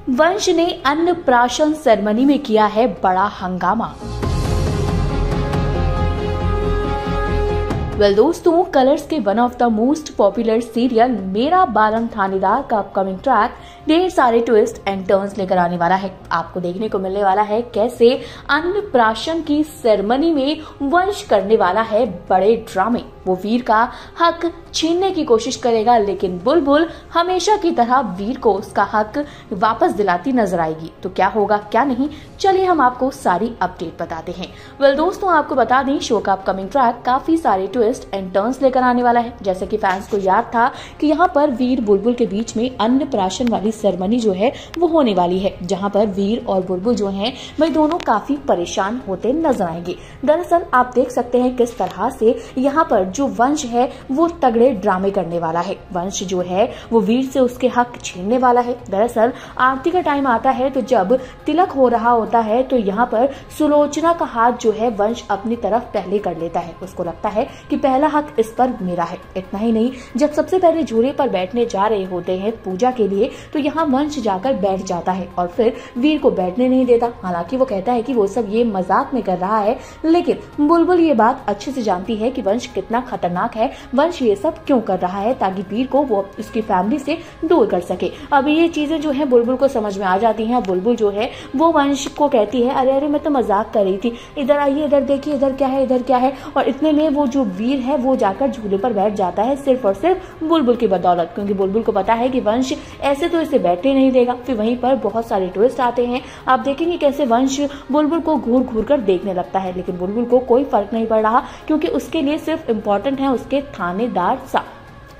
वंश ने अन्नप्राशन सेरेमनी में किया है बड़ा हंगामा। दोस्तों, कलर्स के one of the most popular serial मेरा बालम थानेदार का अपकमिंग ट्रैक ढेर सारे ट्विस्ट एंड टर्न्स लेकर आने वाला है। आपको देखने को मिलने वाला है कैसे अन्नप्राशन की सेरेमनी में वंश करने वाला है बड़े ड्रामे। वो वीर का हक छीनने की कोशिश करेगा, लेकिन बुलबुल हमेशा की तरह वीर को उसका हक वापस दिलाती नजर आएगी। तो क्या होगा क्या नहीं, चलिए हम आपको सारी अपडेट बताते हैं। दोस्तों, आपको बता दें शो का अपकमिंग ट्रैक काफी सारे ट्विस्ट एंड टर्न्स लेकर आने वाला है। जैसे कि फैंस को याद था कि यहाँ पर वीर बुलबुल के बीच में अन्नप्राशन वाली सेरेमनी जो है वो होने वाली है, जहाँ पर वीर और बुलबुल जो हैं वह दोनों काफी परेशान होते नजर आएंगे। दरअसल आप देख सकते हैं किस तरह से यहाँ पर जो वंश है वो तगड़े ड्रामे करने वाला है। वंश जो है वो वीर से उसके हक छीनने वाला है। दरअसल आरती का टाइम आता है तो जब तिलक हो रहा होता है तो यहाँ पर सुलोचना का हाथ जो है वंश अपनी तरफ पहले कर लेता है। उसको लगता है कि पहला हक इस पर मेरा है। इतना ही नहीं, जब सबसे पहले झूले पर बैठने जा रहे होते हैं पूजा के लिए तो यहाँ वंश जाकर बैठ जाता है और फिर वीर को बैठने नहीं देता। हालांकि वो कहता है कि वो सब ये मजाक में कर रहा है, लेकिन बुलबुल ये बात अच्छे से जानती है कि वंश कितना खतरनाक है। वंश ये सब क्यों कर रहा है ताकि वीर को वो उसकी फैमिली से दूर कर सके। अब ये चीजें जो है बुलबुल को समझ में आ जाती हैं। बुलबुल जो है वो वंश को कहती है, अरे अरे मैं तो मजाक कर रही थी, इधर आइए, इधर देखिए, इधर क्या है, इधर क्या है। और इतने में वो जो वीर है वो जाकर झूले पर बैठ जाता है, सिर्फ और सिर्फ बुलबुल की बदौलत, क्योंकि बुलबुल को पता है कि वंश ऐसे तो इसे बैठने नहीं देगा। फिर वहीं पर बहुत सारे ट्विस्ट आते हैं। आप देखेंगे कैसे वंश बुलबुल को घूर घूर कर देखने लगता है, लेकिन बुलबुल को कोई फर्क नहीं पड़ रहा, क्योंकि उसके लिए सिर्फ इम्पोर्टेंट है उसके थानेदार साहब।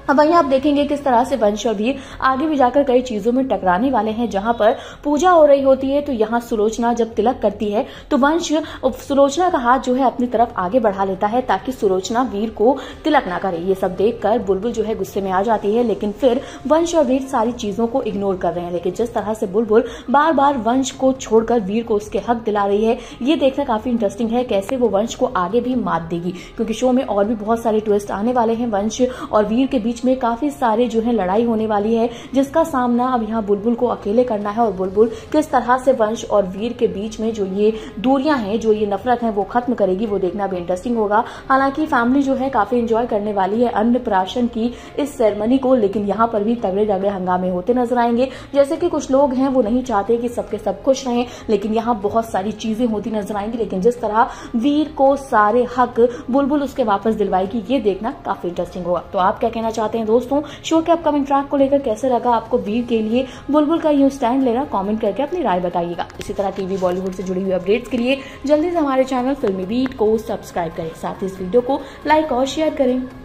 अब वहीं आप देखेंगे किस तरह से वंश और वीर आगे भी जाकर कई चीजों में टकराने वाले हैं। जहां पर पूजा हो रही होती है तो यहाँ सुलोचना जब तिलक करती है तो वंश सुलोचना का हाथ जो है अपनी तरफ आगे बढ़ा लेता है ताकि सुलोचना वीर को तिलक ना करे। ये सब देखकर बुलबुल जो है गुस्से में आ जाती है, लेकिन फिर वंश और वीर सारी चीजों को इग्नोर कर रहे हैं। लेकिन जिस तरह से बुलबुल बार बार वंश को छोड़कर वीर को उसके हक दिला रही है, ये देखना काफी इंटरेस्टिंग है कैसे वो वंश को आगे भी मात देगी, क्योंकि शो में और भी बहुत सारे ट्विस्ट आने वाले हैं। वंश और वीर के बीच में काफी सारे जो है लड़ाई होने वाली है, जिसका सामना अब यहाँ बुलबुल को अकेले करना है। और बुलबुल किस तरह से वंश और वीर के बीच में जो ये दूरियां हैं, जो ये नफरत है, वो खत्म करेगी, वो देखना भी इंटरेस्टिंग होगा। हालांकि फैमिली जो है काफी एंजॉय करने वाली है अन्नप्राशन की इस सेरेमनी को, लेकिन यहाँ पर भी तगड़े तगड़े हंगामे होते नजर आएंगे। जैसे कि कुछ लोग हैं वो नहीं चाहते कि सबके सब खुश रहें, लेकिन यहाँ बहुत सारी चीजें होती नजर आएंगी। लेकिन जिस तरह वीर को सारे हक बुलबुल उसके वापस दिलवाएगी, ये देखना काफी इंटरेस्टिंग होगा। तो आप क्या कहना चाहते हैं दोस्तों, शो के अपकमिंग ट्रैक को लेकर कैसे लगा आपको वीर के लिए बुलबुल का यूं स्टैंड लेना? कमेंट करके अपनी राय बताइएगा। इसी तरह टीवी बॉलीवुड से जुड़ी हुई अपडेट्स के लिए जल्दी से हमारे चैनल फिल्मी बीट को सब्सक्राइब करें, साथ ही इस वीडियो को लाइक और शेयर करें।